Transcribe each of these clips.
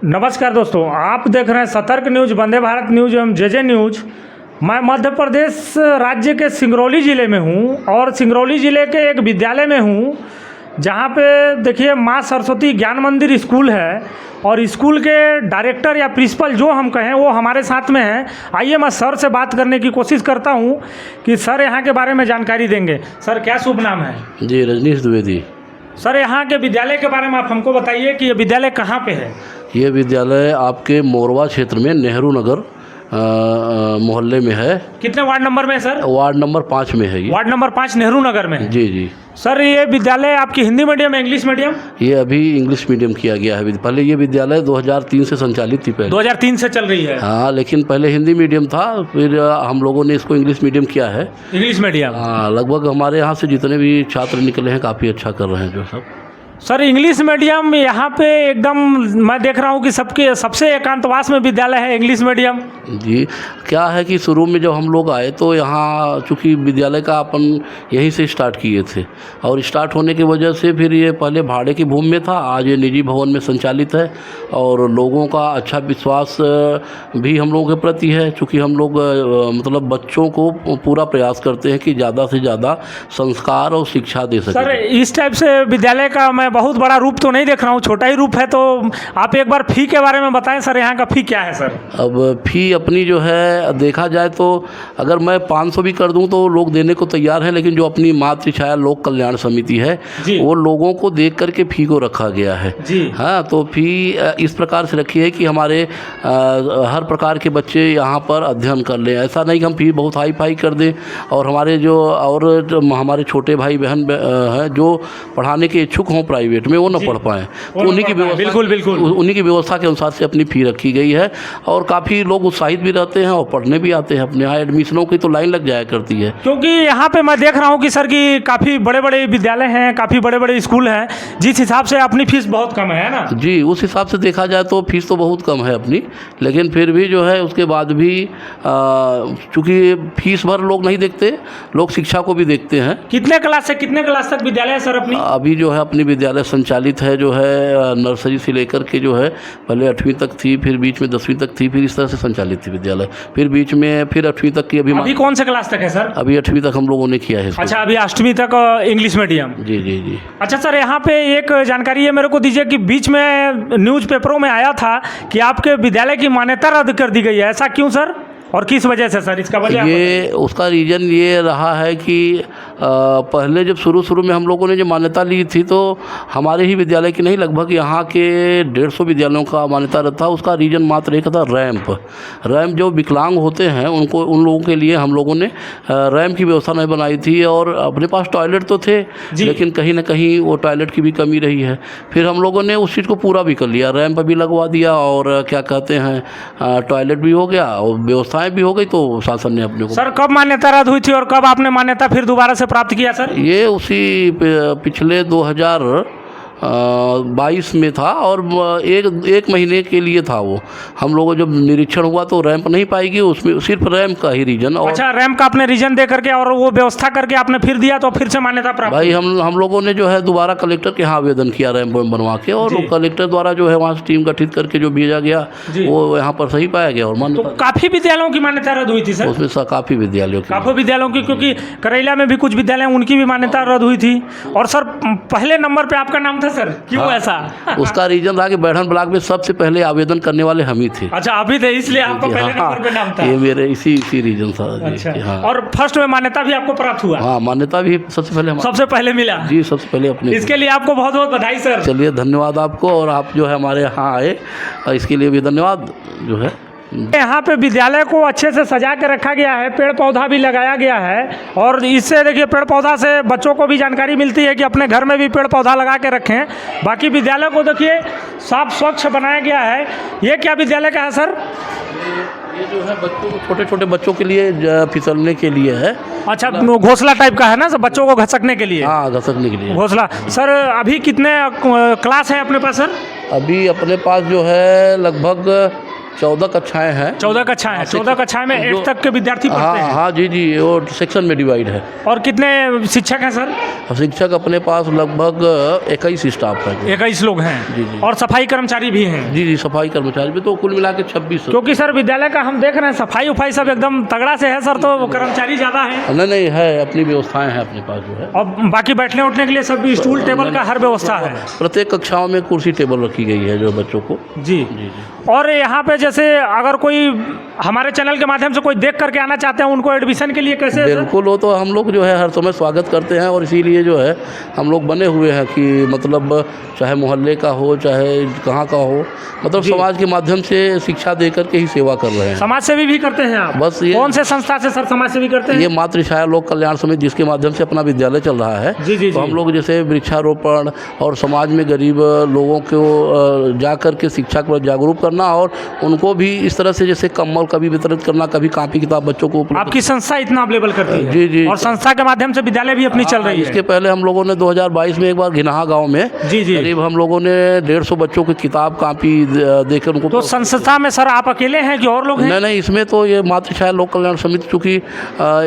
नमस्कार दोस्तों, आप देख रहे हैं सतर्क न्यूज, वंदे भारत न्यूज एवं जे न्यूज। मैं मध्य प्रदेश राज्य के सिंगरौली ज़िले में हूं और सिंगरौली ज़िले के एक विद्यालय में हूं जहां पे देखिए माँ सरस्वती ज्ञान मंदिर स्कूल है और स्कूल के डायरेक्टर या प्रिंसिपल जो हम कहें वो हमारे साथ में हैं। आइए मैं सर से बात करने की कोशिश करता हूं कि सर यहाँ के बारे में जानकारी देंगे। सर क्या शुभ नाम है? जी, रजनीश द्विवेदी। सर यहाँ के विद्यालय के बारे में आप हमको बताइए कि ये विद्यालय कहाँ पे है? ये विद्यालय आपके मोरवा क्षेत्र में नेहरू नगर मोहल्ले में है। कितने वार्ड नंबर में है सर? वार्ड नंबर 5 में है ये। वार्ड नंबर 5 नेहरू नगर में है। जी जी। सर ये विद्यालय आपकी हिंदी मीडियम इंग्लिश मीडियम? ये अभी इंग्लिश मीडियम किया गया है। पहले ये विद्यालय 2003 से संचालित थी। पहले 2003 से चल रही है। हाँ, लेकिन पहले हिंदी मीडियम था, फिर हम लोगों ने इसको इंग्लिश मीडियम किया है। English medium? हाँ, लगभग हमारे यहाँ से जितने भी छात्र निकले हैं काफ़ी अच्छा कर रहे हैं जो सब। सर इंग्लिश मीडियम यहाँ पे एकदम मैं देख रहा हूँ कि सबसे एकांतवास में विद्यालय है इंग्लिश मीडियम। जी, क्या है कि शुरू में जब हम लोग आए तो यहाँ चूँकि विद्यालय का अपन यहीं से स्टार्ट किए थे और स्टार्ट होने की वजह से फिर ये पहले भाड़े की भूमि में था, आज ये निजी भवन में संचालित है और लोगों का अच्छा विश्वास भी हम लोगों के प्रति है। चूँकि हम लोग मतलब बच्चों को पूरा प्रयास करते हैं कि ज़्यादा से ज़्यादा संस्कार और शिक्षा दे सकें। सर इस टाइप से विद्यालय का मैं बहुत बड़ा रूप तो नहीं देख रहा हूँ, छोटा ही रूप है, तो आप एक बार फ़ी के बारे में बताएं सर, यहाँ का फ़ी क्या है सर? अब फ़ी अपनी जो है देखा जाए तो अगर मैं 500 भी कर दूं तो लोग देने को तैयार हैं, लेकिन जो अपनी मातृ छाया लोक कल्याण समिति है वो लोगों को देख करके फ़ी को रखा गया है जी। हाँ, तो फ़ी इस प्रकार से रखी है कि हमारे हर प्रकार के बच्चे यहाँ पर अध्ययन कर लें। ऐसा नहीं कि हम फ़ी बहुत हाई फाई कर दें और हमारे जो हमारे छोटे भाई बहन हैं जो पढ़ाने के इच्छुक हों प्राइवेट में वो न पढ़ पाएँ, तो उन्हीं की व्यवस्था उन्हीं की व्यवस्था के अनुसार से अपनी फ़ी रखी गई है और काफ़ी लोग उत्साहित भी रहते हैं और पढ़ने भी आते हैं। अपने यहाँ एडमिशनों की तो लाइन लग जाया करती है, क्योंकि यहाँ पे मैं देख रहा हूँ कि सर की काफ़ी बड़े बड़े विद्यालय हैं, काफ़ी बड़े बड़े स्कूल हैं, जिस हिसाब से अपनी फीस बहुत कम है ना? जी, उस हिसाब से देखा जाए तो फीस तो बहुत कम है अपनी, लेकिन फिर भी जो है उसके बाद भी चूँकि फीस भर लोग नहीं देखते, लोग शिक्षा को भी देखते हैं। कितने क्लास से कितने क्लास तक विद्यालय है सर अपनी? अभी जो है अपनी विद्यालय संचालित है जो है नर्सरी से लेकर के जो है पहले 8वीं तक थी, फिर बीच में 10वीं तक थी, फिर इस तरह से संचालित थी विद्यालय, फिर बीच में फिर 8वीं तक की। अभी कौन से क्लास तक है सर? अभी 8वीं तक हम लोगों ने किया है। अच्छा, अभी 8वीं तक इंग्लिश मीडियम? जी जी जी। अच्छा सर, यहाँ पे एक जानकारी है मेरे को दीजिए कि बीच में न्यूज़पेपरों में आया था कि आपके विद्यालय की मान्यता रद्द कर दी गई है, ऐसा क्यों सर और किस वजह से सर? इसका वजह ये उसका रीज़न ये रहा है कि पहले जब शुरू में हम लोगों ने जो मान्यता ली थी तो हमारे ही विद्यालय की नहीं, लगभग यहाँ के 150 विद्यालयों का मान्यता रद्द था। उसका रीज़न मात्र एक था रैंप जो विकलांग होते हैं उन लोगों के लिए हम लोगों ने रैंप की व्यवस्था नहीं बनाई थी और अपने पास टॉयलेट तो थे लेकिन कहीं ना कहीं वो टॉयलेट की भी कमी रही है। फिर हम लोगों ने उस चीज़ को पूरा भी कर लिया, रैंप भी लगवा दिया और क्या कहते हैं टॉयलेट भी हो गया और व्यवस्थाएँ भी हो गई, तो शासन ने अपने को। सर कब मान्यता रद्द हुई थी और कब आपने मान्यता फिर दोबारा से प्राप्त किया सर? ये उसी पिछले 2022 में था और एक महीने के लिए था वो। हम लोगों जब निरीक्षण हुआ तो रैंप नहीं पाएगी, उसमें सिर्फ रैंप का ही रीजन। और अच्छा, रैंप का आपने रीजन दे करके और वो व्यवस्था करके आपने फिर दिया तो फिर से मान्यता प्राप्त? भाई हम लोगों ने जो है दोबारा कलेक्टर के यहाँ आवेदन किया रैंप बनवा के और कलेक्टर द्वारा जो है वहाँ से टीम गठित करके जो भेजा गया वो यहाँ पर सही पाया गया और मान्यता। तो काफ़ी विद्यालयों की मान्यता रद्द हुई थी सर? उसमें काफ़ी विद्यालयों की, क्योंकि करेला में भी कुछ विद्यालय उनकी भी मान्यता रद्द हुई थी। और सर पहले नंबर पे आपका नाम था सर, क्यों ऐसा? उसका रीजन था कि बैठन ब्लॉक में सबसे पहले आवेदन करने वाले हम ही थे। अच्छा, अभी थे इसलिए आपको पहले नंबर पे नाम था? ये मेरे इसी रीजन था। अच्छा, हाँ। और फर्स्ट में मान्यता भी आपको प्राप्त हुआ? हाँ, मान्यता भी सबसे पहले मिला जी, सबसे पहले अपने। इसके लिए आपको बहुत बहुत बधाई सर। चलिए, धन्यवाद आपको, और आप जो है हमारे यहाँ आए इसके लिए भी धन्यवाद जो है। यहाँ पे विद्यालय को अच्छे से सजा के रखा गया है, पेड़ पौधा भी लगाया गया है और इससे देखिए पेड़ पौधा से बच्चों को भी जानकारी मिलती है कि अपने घर में भी पेड़ पौधा लगा के रखें। बाकी विद्यालय को देखिए साफ स्वच्छ बनाया गया है। ये क्या विद्यालय का है सर? ये जो है बच्चों को, छोटे बच्चों के लिए फिसलने के लिए है। अच्छा, घोंसला टाइप का है ना, सब बच्चों को घसकने के लिए? हाँ, घसकने के लिए घोंसला। सर अभी कितने क्लास है अपने पास सर? अभी अपने पास जो है लगभग 14 कक्षाएं हैं। 14 कक्षाएं हैं। 14 कक्षाएं में 8 तक के विद्यार्थी पढ़ते हाँ हैं। हाँ जी जी, वो सेक्शन में डिवाइड है। और कितने शिक्षक हैं सर? शिक्षक अपने पास लगभग 21 स्टाफ है। 21 लोग हैं। जी जी। और सफाई कर्मचारी भी हैं। जी जी, सफाई कर्मचारी भी तो कुल मिला के 26। क्योंकि सर विद्यालय का हम देख रहे हैं सफाई उफाई सब एकदम तगड़ा से है सर, तो कर्मचारी ज़्यादा है। नहीं नहीं है, अपनी व्यवस्थाएं हैं अपने पास जो है। और बाकी बैठने उठने के लिए सब स्टूल टेबल का हर व्यवस्था है। प्रत्येक कक्षाओं में कुर्सी टेबल रखी गई है जो बच्चों को। जी। जी। और यहाँ पे जैसे अगर कोई हमारे चैनल के माध्यम से कोई देख करके आना चाहते हैं, उनको एडमिशन के लिए कैसे? बिल्कुल, वो तो हम लोग जो है हर समय स्वागत करते हैं, और इसीलिए जो है हम लोग बने हुए हैं कि मतलब चाहे मोहल्ले का हो चाहे कहाँ का हो, मतलब समाज के माध्यम से शिक्षा दे करके ही सेवा कर रहे हैं। समाज सेवी भी करते हैं आप? बस ये कौन से संस्था से सर समाज सेवी करते हैं? ये मातृ छाया लोक कल्याण समिति, जिसके माध्यम से अपना विद्यालय चल रहा है। जी जी तो जी। हम लोग जैसे वृक्षारोपण और समाज में गरीब लोगों को जा कर के शिक्षा को जागरूक करना, और उनको भी इस तरह से जैसे कम्बल कभी वितरित करना, कभी कॉपी किताब बच्चों को उपलब्ध। आपकी संस्था इतना अवेलेबल करती है? जी जी। और संस्था के माध्यम से विद्यालय भी अपनी चल रही है? इसके पहले हम लोगों ने 2022 में एक बार घिनहा गांव में जी जी करीब हम लोगों ने 150 बच्चों की किताब कॉपी देकर उनको। तो संस्था में सर आप अकेले हैं कि और लोग हैं? नहीं नहीं, इसमें तो ये मातृ छाया लोक कल्याण समिति चूँकि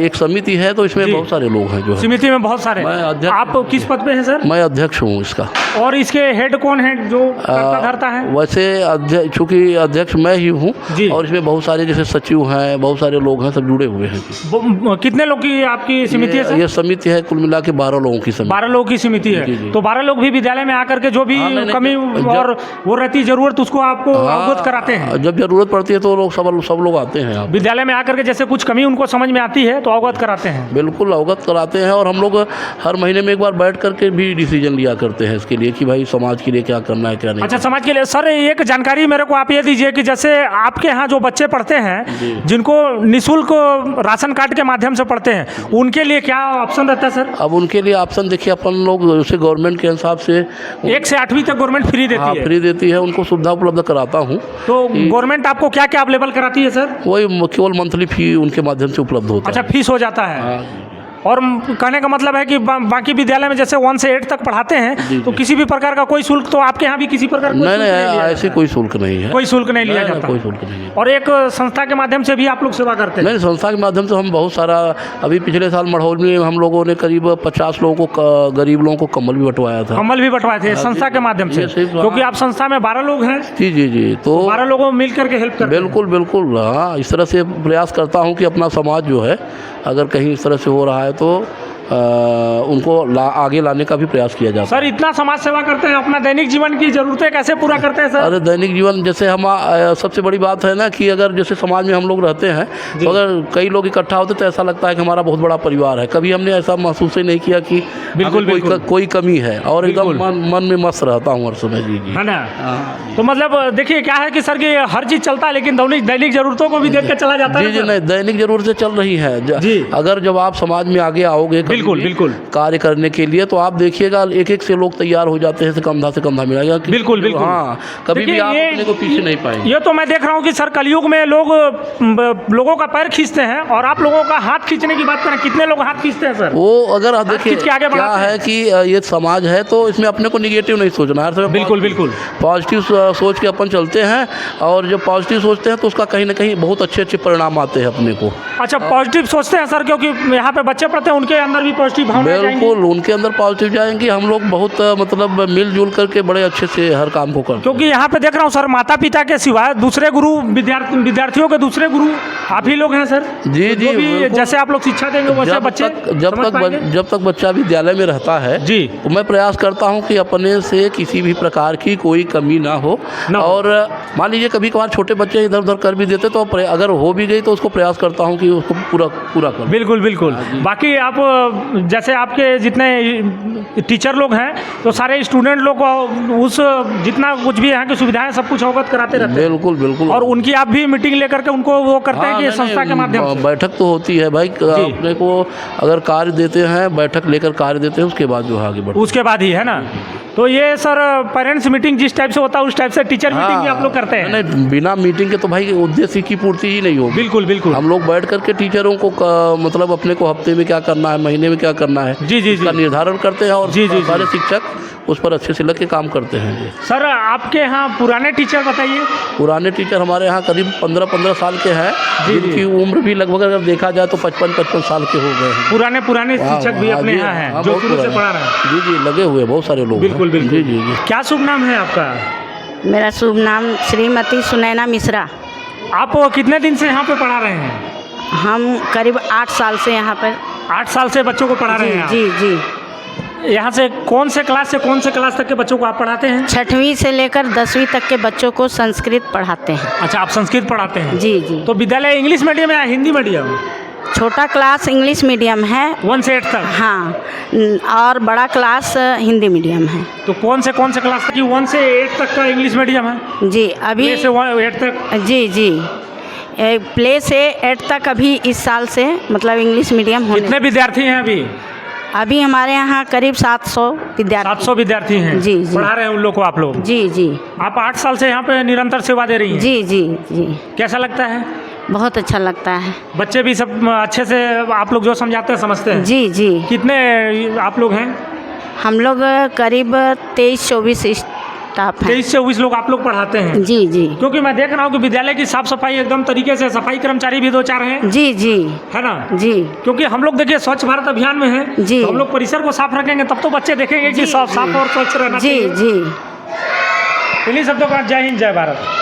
एक समिति है, तो इसमें बहुत सारे लोग हैं जो है। समिति में बहुत सारे। मैं अध्यक्ष। आप किस पद पे हैं सर? मैं अध्यक्ष हूँ इसका। और इसके हेड कौन है जो करता धरता है? वैसे चूँकि अध्यक्ष मैं ही हूँ, जी। और इसमें बहुत सारे जैसे सचिव हैं, बहुत सारे लोग हैं, सब जुड़े हुए हैं। कितने लोग की आपकी समिति है सर? ये समिति है कुल मिला के 12 लोगों की समिति। 12 लोगों की समिति जी, है। जी। तो 12 लोग भी विद्यालय में आकर के जो भी कमी और वो रहती जरूरत उसको आपको अवगत कराते हैं? जब जरूरत पड़ती है तो लोग सब लोग आते हैं यहाँ विद्यालय में आकर के जैसे कुछ कमी उनको समझ में आती है तो अवगत कराते हैं? बिल्कुल अवगत कराते हैं, और हम लोग हर महीने में एक बार बैठ करके भी डिसीजन लिया करते हैं इसके लिए कि भाई समाज के लिए क्या करना है क्या नहीं। अच्छा, समाज के लिए सर एक जानकारी मेरे को आप ये दीजिए कि जैसे आपके यहाँ जो बच्चे पढ़ते हैं जिनको निःशुल्क राशन कार्ड के माध्यम से पढ़ते हैं, उनके लिए क्या ऑप्शन रहता है सर? अब उनके लिए ऑप्शन देखिए, अपन लोग जैसे गवर्नमेंट के हिसाब से 1 से 8वीं तक गवर्नमेंट फ्री देती है। फ्री देती है, उनको सुविधा उपलब्ध कराता हूँ। तो गवर्नमेंट आपको क्या क्या अवेलेबल कराती है सर? वही केवल मंथली फी उनके माध्यम से उपलब्ध होता है। अच्छा, फीस हो जाता है। और कहने का मतलब है कि बाकी विद्यालय में जैसे 1 से 8 तक पढ़ाते हैं तो किसी भी प्रकार का कोई शुल्क, तो आपके यहाँ भी किसी प्रकार का नहीं, ऐसे कोई शुल्क नहीं है। कोई शुल्क नहीं लिया जाता? कोई शुल्क नहीं है। और एक संस्था के माध्यम से भी आप लोग सेवा करते हैं? नहीं, संस्था के माध्यम से हम बहुत सारा, अभी पिछले साल मढ़ौल में हम लोगों ने करीब 50 लोगों को, गरीब लोगों को कंबल भी बंटवाया था। कंबल भी बंटवाए थे संस्था के माध्यम से? क्योंकि आप संस्था में 12 लोग हैं। जी जी जी। तो 12 लोगों मिल करके हेल्प करते हैं? बिल्कुल बिल्कुल। हाँ, इस तरह से प्रयास करता हूँ कि अपना समाज जो है अगर कहीं इस तरह से हो रहा है तो उनको आगे लाने का भी प्रयास किया जाता है। सर इतना समाज सेवा करते हैं, अपना दैनिक जीवन की ज़रूरतें कैसे पूरा करते हैं सर? अरे दैनिक जीवन जैसे हम सबसे बड़ी बात है ना कि अगर जैसे समाज में हम लोग रहते हैं तो अगर कई लोग इकट्ठा होते तो ऐसा लगता है कि हमारा बहुत बड़ा परिवार है। कभी हमने ऐसा महसूस ही नहीं किया कि बिल्कुल कोई कमी है, और एकदम मन में मस्त रहता हूँ हर समय। जी जी, है ना? तो मतलब देखिए क्या है कि सर की हर चीज़ चलता है, लेकिन दैनिक ज़रूरतों को भी देख के चला जाता है। जी जी, नहीं दैनिक ज़रूरतें चल रही है। अगर जब आप समाज में आगे आओगे बिल्कुल कार्य करने के लिए, तो आप देखिएगा एक से लोग तैयार हो जाते हैं, से कंधा मिलाएगा। बिल्कुल। हाँ, कभी भी आप अपने को पीछे नहीं पाएंगे। ये तो मैं देख रहा हूँ कि सर कलयुग में लोगों का पैर खींचते हैं, और आप लोगों का हाथ खींचने की बात करें, कितने लोग हाथ खींचते हैं सर? वो अगर देखिए क्या है कि ये समाज है तो इसमें अपने को निगेटिव नहीं सोचना है। बिल्कुल पॉजिटिव सोच के अपन चलते हैं, और जब पॉजिटिव सोचते हैं तो उसका कहीं ना कहीं बहुत अच्छे परिणाम आते हैं अपने को। अच्छा, पॉजिटिव सोचते हैं सर, क्योंकि यहाँ पे बच्चे पढ़ते हैं, उनके अंदर भी पॉजिटिव भावना जाएंगी? बिल्कुल, उनके अंदर पॉजिटिव जाएंगी। हम लोग बहुत मतलब मिलजुल करके बड़े अच्छे से हर काम को करते हैं। क्योंकि यहाँ पे देख रहा हूँ सर, माता पिता के सिवाय दूसरे गुरु, विद्यार्थियों के दूसरे गुरु आप ही लोग हैं सर। जी जी, जैसे आप लोग शिक्षा देंगे वैसे बच्चे जब तक बच्चा विद्यालय में रहता है जी, तो मैं प्रयास करता हूँ कि अपने से किसी भी प्रकार की कोई कमी ना हो। और मान लीजिए कभी कभार छोटे बच्चे इधर उधर कर भी देते, तो अगर हो भी गई तो उसको प्रयास करता हूँ कि उसको पूरा कर। बिल्कुल। बाकी आप जैसे आपके जितने टीचर लोग हैं तो सारे स्टूडेंट लोग को उस जितना कुछ भी यहाँ की सुविधाएं सब कुछ अवगत कराते रहते हैं? बिल्कुल। और उनकी आप भी मीटिंग लेकर के उनको वो करते हैं कि संस्था के माध्यम से? बैठक तो होती है भाई, अपने को अगर कार्य देते हैं, बैठक लेकर कार्य देते हैं, उसके बाद जो आगे बढ़ते, उसके बाद ही है ना। तो ये सर पेरेंट्स मीटिंग जिस टाइप से होता है उस टाइप से टीचर मीटिंग भी आप लोग करते हैं? नहीं, बिना मीटिंग के तो भाई उद्देश्य की पूर्ति ही नहीं होगी। बिल्कुल। हम लोग बैठ करके टीचरों को मतलब अपने को हफ्ते में क्या करना है, महीने में क्या करना है, जी इसका निर्धारण करते हैं, और सारे शिक्षक उस पर अच्छे से लग के काम करते हैं जी। सर आपके यहाँ पुराने टीचर बताइए। पुराने टीचर हमारे यहाँ करीब 15-15 साल के हैं, जी, जी। जिनकी उम्र भी लगभग अगर देखा जाए तो 55 साल के हो गए हैं। पुराने शिक्षक भी अपने यहाँ हैं जो शुरू से पढ़ा रहे हैं। जी जी, लगे हुए बहुत सारे लोग। बिल्कुल हैं। बिल्कुल। जी जी जी। क्या शुभ नाम है आपका? मेरा शुभ नाम श्रीमती सुनैना मिश्रा। आप कितने दिन से यहाँ पे पढ़ा रहे हैं? हम करीब 8 साल से यहाँ पर 8 साल से बच्चों को पढ़ा रहे हैं आप? जी जी। यहाँ से कौन से क्लास तक के बच्चों को आप पढ़ाते हैं? 6वीं से लेकर 10वीं तक के बच्चों को संस्कृत पढ़ाते हैं। अच्छा, आप संस्कृत पढ़ाते हैं? जी जी। तो विद्यालय इंग्लिश मीडियम या हिंदी मीडियम? छोटा क्लास इंग्लिश मीडियम है। 1 से 8 तक? हाँ, और बड़ा क्लास हिंदी मीडियम है। तो कौन से क्लास तक? 1 से 8 तक का इंग्लिश मीडियम है? जी अभी प्ले से 8 तक? जी जी, प्ले से 8 तक अभी इस साल से मतलब इंग्लिश मीडियम होने। कितने विद्यार्थी हैं अभी? अभी हमारे यहाँ करीब 700 विद्यार्थी। 700 विद्यार्थी हैं? जी जी। पढ़ा रहे हैं उन लोग को आप लोग? जी जी। आप 8 साल से यहाँ पे निरंतर सेवा दे रही हैं? जी जी जी। कैसा लगता है? बहुत अच्छा लगता है। बच्चे भी सब अच्छे से आप लोग जो समझाते हैं समझते हैं? जी जी। कितने आप लोग हैं? हम लोग करीब 23-24 स्टाफ हैं। 23-24 लोग आप लोग पढ़ाते हैं? जी जी। क्योंकि मैं देख रहा हूँ कि विद्यालय की साफ सफाई एकदम तरीके से, सफाई कर्मचारी भी 2-4 हैं, जी जी। है ना? जी क्योंकि हम लोग देखिए स्वच्छ भारत अभियान में है, जी। तो हम लोग परिसर को साफ रखेंगे तब तो बच्चे देखेंगे कि जी, साफ और स्वच्छ रहना जी चाहिए। जी। इन्हीं शब्दों का जय हिंद जय भारत।